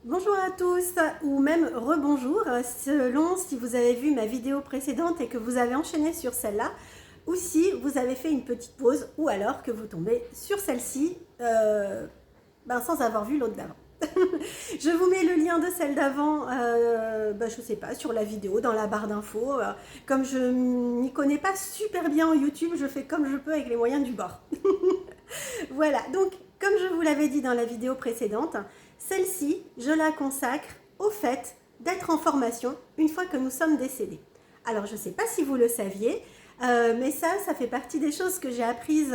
Bonjour à tous, ou même rebonjour, selon si vous avez vu ma vidéo précédente et que vous avez enchaîné sur celle-là, ou si vous avez fait une petite pause, ou alors que vous tombez sur celle-ci sans avoir vu l'autre d'avant. Je vous mets le lien de celle d'avant, je sais pas, sur la vidéo, dans la barre d'infos. Comme je n'y connais pas super bien en YouTube, je fais comme je peux avec les moyens du bord. Voilà, donc comme je vous l'avais dit dans la vidéo précédente, celle-ci, je la consacre au fait d'être en formation une fois que nous sommes décédés. Alors, je ne sais pas si vous le saviez, mais ça fait partie des choses que j'ai apprises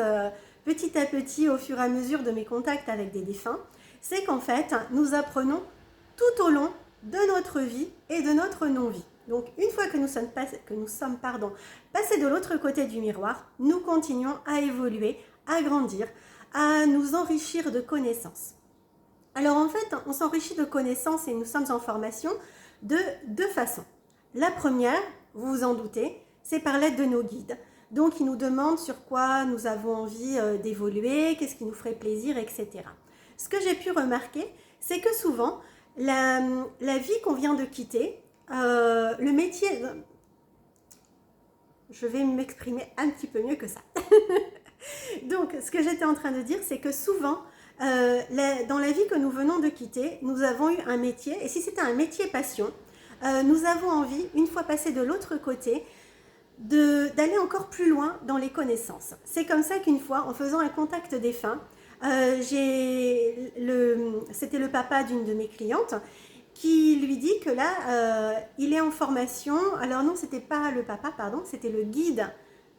petit à petit au fur et à mesure de mes contacts avec des défunts. C'est qu'en fait, nous apprenons tout au long de notre vie et de notre non-vie. Donc, une fois que nous sommes passés de l'autre côté du miroir, nous continuons à évoluer, à grandir, à nous enrichir de connaissances. Alors en fait, on s'enrichit de connaissances et nous sommes en formation de deux façons. La première, vous vous en doutez, c'est par l'aide de nos guides. Donc ils nous demandent sur quoi nous avons envie d'évoluer, qu'est-ce qui nous ferait plaisir, etc. Ce que j'ai pu remarquer, c'est que souvent, la vie qu'on vient de quitter, le métier... Je vais m'exprimer un petit peu mieux que ça. Donc, ce que j'étais en train de dire, c'est que souvent, dans la vie que nous venons de quitter, nous avons eu un métier, et si c'était un métier passion, nous avons envie, une fois passé de l'autre côté, d'aller encore plus loin dans les connaissances. C'est comme ça qu'une fois, en faisant un contact défunt, c'était le papa d'une de mes clientes qui lui dit que là, il est en formation. Alors non, c'était pas le papa, pardon, c'était le guide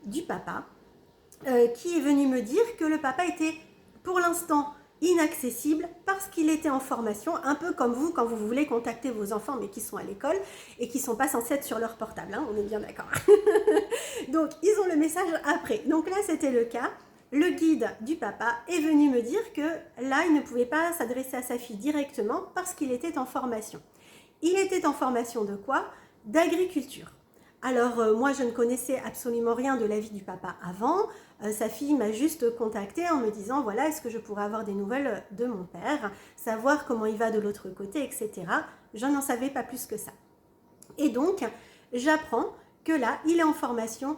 du papa qui est venu me dire que le papa était pour l'instant inaccessible parce qu'il était en formation, un peu comme vous quand vous voulez contacter vos enfants mais qui sont à l'école et qui ne sont pas censés être sur leur portable, hein, on est bien d'accord. Donc ils ont le message après. Donc là c'était le cas. Le guide du papa est venu me dire que là il ne pouvait pas s'adresser à sa fille directement parce qu'il était en formation. Il était en formation de quoi? D'agriculture. Alors moi je ne connaissais absolument rien de la vie du papa avant, sa fille m'a juste contactée en me disant voilà, est-ce que je pourrais avoir des nouvelles de mon père, savoir comment il va de l'autre côté, etc. Je n'en savais pas plus que ça. Et donc j'apprends que là il est en formation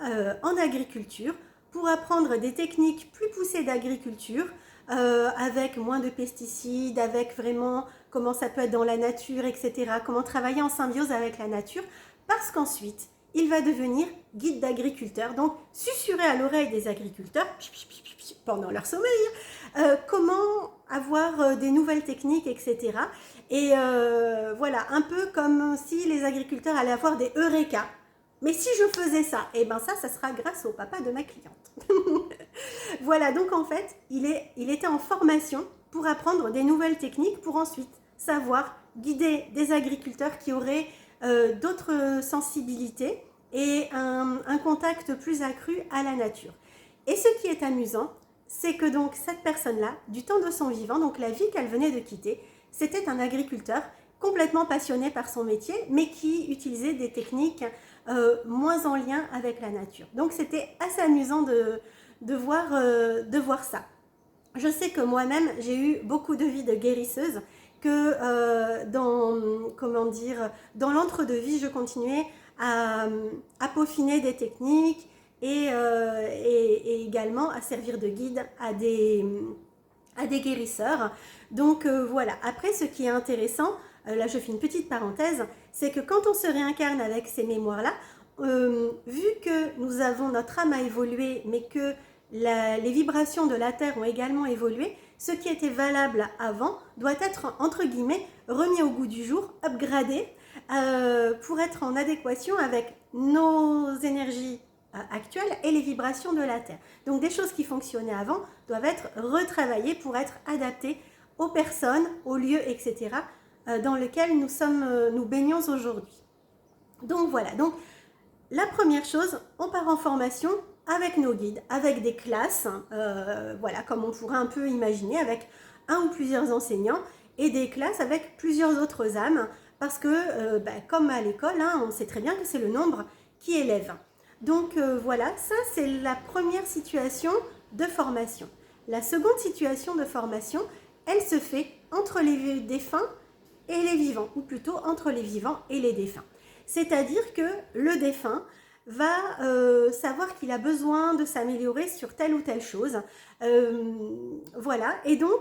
en agriculture pour apprendre des techniques plus poussées d'agriculture, avec moins de pesticides, avec vraiment comment ça peut être dans la nature, etc. Comment travailler en symbiose avec la nature, parce qu'ensuite, il va devenir guide d'agriculteurs, donc susurrer à l'oreille des agriculteurs, pendant leur sommeil, comment avoir des nouvelles techniques, etc. Et voilà, un peu comme si les agriculteurs allaient avoir des eureka. Mais si je faisais ça, et ben ça sera grâce au papa de ma cliente. Voilà, donc en fait, il était en formation pour apprendre des nouvelles techniques pour ensuite savoir guider des agriculteurs qui auraient d'autres sensibilités et un contact plus accru à la nature. Et ce qui est amusant, c'est que donc cette personne-là, du temps de son vivant, donc la vie qu'elle venait de quitter, c'était un agriculteur complètement passionné par son métier, mais qui utilisait des techniques moins en lien avec la nature. Donc c'était assez amusant de voir ça. Je sais que moi-même, j'ai eu beaucoup de vies de guérisseuse, que dans l'entre-deux-vie, je continuais à peaufiner des techniques et également à servir de guide à des guérisseurs. Donc voilà, après ce qui est intéressant, là je fais une petite parenthèse, c'est que quand on se réincarne avec ces mémoires-là, vu que nous avons notre âme à évoluer, mais que les vibrations de la Terre ont également évolué, ce qui était valable avant doit être, entre guillemets, remis au goût du jour, upgradé, pour être en adéquation avec nos énergies actuelles et les vibrations de la Terre. Donc des choses qui fonctionnaient avant doivent être retravaillées pour être adaptées aux personnes, aux lieux, etc. Dans lesquels nous baignons aujourd'hui. Donc voilà, donc la première chose, on part en formation avec nos guides, avec des classes, voilà, comme on pourrait un peu imaginer, avec un ou plusieurs enseignants, et des classes avec plusieurs autres âmes, parce que, comme à l'école, hein, on sait très bien que c'est le nombre qui élève. Donc voilà, ça c'est la première situation de formation. La seconde situation de formation, elle se fait entre les défunts et les vivants, ou plutôt entre les vivants et les défunts. C'est-à-dire que le défunt va savoir qu'il a besoin de s'améliorer sur telle ou telle chose. Voilà, et donc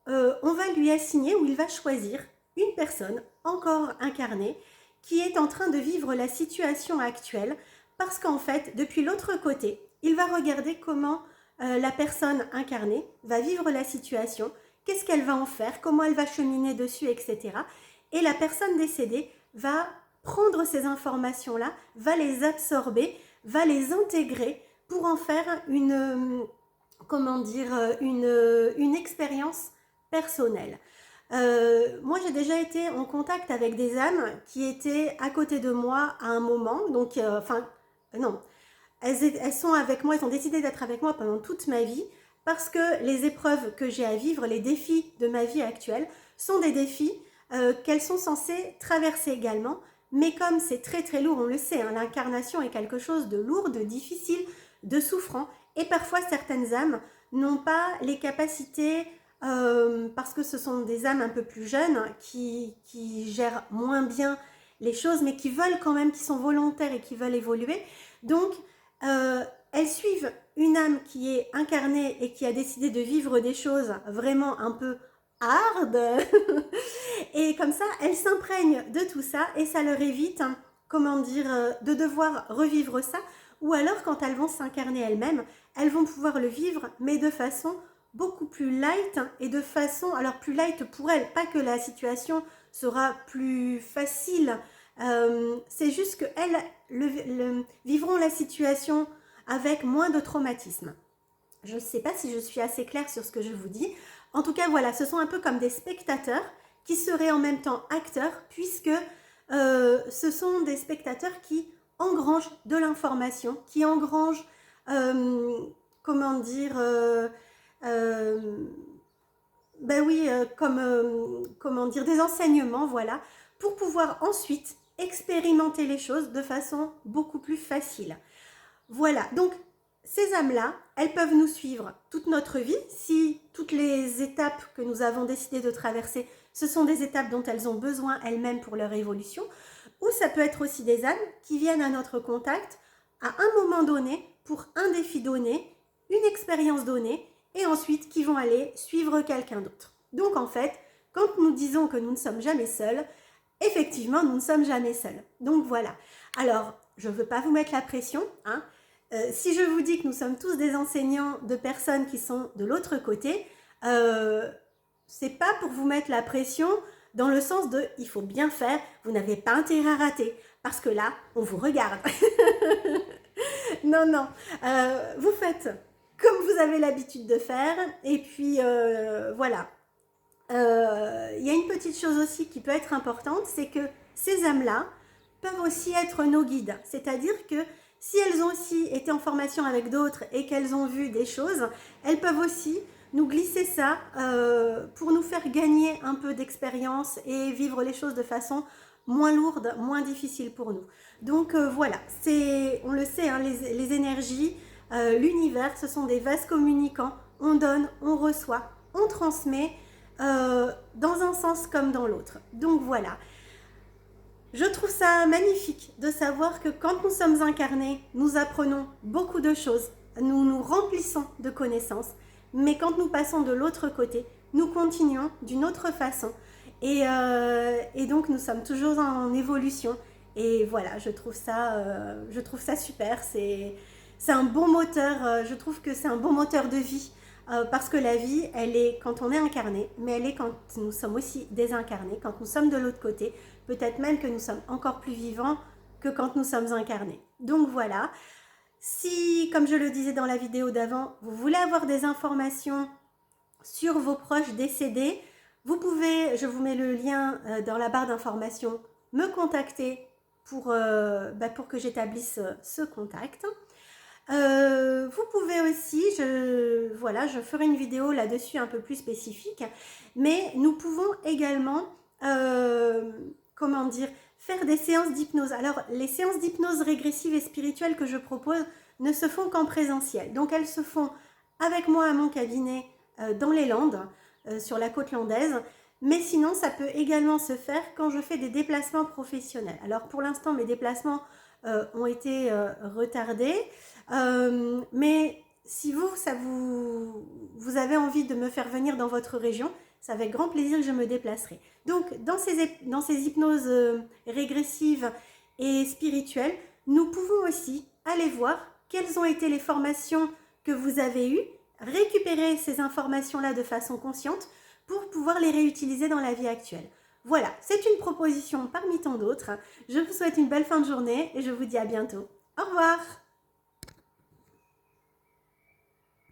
on va lui assigner ou il va choisir une personne encore incarnée qui est en train de vivre la situation actuelle parce qu'en fait, depuis l'autre côté, il va regarder comment la personne incarnée va vivre la situation, qu'est-ce qu'elle va en faire, comment elle va cheminer dessus, etc. Et la personne décédée va prendre ces informations-là, va les absorber, va les intégrer pour en faire une expérience personnelle. Moi, j'ai déjà été en contact avec des âmes qui étaient à côté de moi à un moment, donc, non, elles sont avec moi, elles ont décidé d'être avec moi pendant toute ma vie, parce que les épreuves que j'ai à vivre, les défis de ma vie actuelle, sont des défis qu'elles sont censées traverser également, mais comme c'est très très lourd, on le sait, hein, l'incarnation est quelque chose de lourd, de difficile, de souffrant, et parfois certaines âmes n'ont pas les capacités, parce que ce sont des âmes un peu plus jeunes qui gèrent moins bien les choses, mais qui veulent quand même, qui sont volontaires et qui veulent évoluer. Donc, elles suivent une âme qui est incarnée et qui a décidé de vivre des choses vraiment un peu hard. Et comme ça, elles s'imprègnent de tout ça et ça leur évite, de devoir revivre ça. Ou alors, quand elles vont s'incarner elles-mêmes, elles vont pouvoir le vivre, mais de façon beaucoup plus light et de façon, alors plus light pour elles, pas que la situation sera plus facile, c'est juste qu'elles vivront la situation avec moins de traumatisme. Je ne sais pas si je suis assez claire sur ce que je vous dis. En tout cas, voilà, ce sont un peu comme des spectateurs qui seraient en même temps acteurs, puisque ce sont des spectateurs qui engrangent de l'information, qui engrangent, des enseignements, voilà, pour pouvoir ensuite expérimenter les choses de façon beaucoup plus facile. Voilà, donc ces âmes-là, elles peuvent nous suivre toute notre vie, si toutes les étapes que nous avons décidé de traverser, ce sont des étapes dont elles ont besoin elles-mêmes pour leur évolution, ou ça peut être aussi des âmes qui viennent à notre contact à un moment donné, pour un défi donné, une expérience donnée, et ensuite qui vont aller suivre quelqu'un d'autre. Donc en fait, quand nous disons que nous ne sommes jamais seuls, effectivement, nous ne sommes jamais seuls. Donc voilà. Alors, je ne veux pas vous mettre la pression, hein. Si je vous dis que nous sommes tous des enseignants de personnes qui sont de l'autre côté, c'est pas pour vous mettre la pression dans le sens de il faut bien faire, vous n'avez pas intérêt à rater, parce que là, on vous regarde. Non, non, vous faites comme vous avez l'habitude de faire, et puis voilà. Il y a une petite chose aussi qui peut être importante, c'est que ces âmes-là peuvent aussi être nos guides, c'est-à-dire que si elles ont aussi été en formation avec d'autres et qu'elles ont vu des choses, elles peuvent aussi nous glisser ça pour nous faire gagner un peu d'expérience et vivre les choses de façon moins lourde, moins difficile pour nous. Donc voilà, on le sait, hein, les énergies, l'univers, ce sont des vases communicants. On donne, on reçoit, on transmet dans un sens comme dans l'autre. Donc voilà. Je trouve ça magnifique de savoir que quand nous sommes incarnés, nous apprenons beaucoup de choses, nous nous remplissons de connaissances, mais quand nous passons de l'autre côté, nous continuons d'une autre façon. Et donc nous sommes toujours en évolution. Et voilà, je trouve ça super. C'est un bon moteur, je trouve que c'est un bon moteur de vie. Parce que la vie, elle est quand on est incarné, mais elle est quand nous sommes aussi désincarnés, quand nous sommes de l'autre côté, peut-être même que nous sommes encore plus vivants que quand nous sommes incarnés. Donc voilà, si, comme je le disais dans la vidéo d'avant, vous voulez avoir des informations sur vos proches décédés, vous pouvez, je vous mets le lien dans la barre d'informations, me contacter pour que j'établisse ce contact. Vous pouvez aussi, je ferai une vidéo là-dessus un peu plus spécifique, mais nous pouvons également, faire des séances d'hypnose. Alors, les séances d'hypnose régressive et spirituelle que je propose ne se font qu'en présentiel. Donc, elles se font avec moi à mon cabinet dans les Landes, sur la côte landaise, mais sinon ça peut également se faire quand je fais des déplacements professionnels. Alors pour l'instant mes déplacements ont été retardés, mais si vous avez envie de me faire venir dans votre région, c'est avec grand plaisir que je me déplacerai. Donc dans ces hypnoses régressives et spirituelles, nous pouvons aussi aller voir quelles ont été les formations que vous avez eues, récupérer ces informations-là de façon consciente pour pouvoir les réutiliser dans la vie actuelle. Voilà, c'est une proposition parmi tant d'autres. Je vous souhaite une belle fin de journée et je vous dis à bientôt. Au revoir!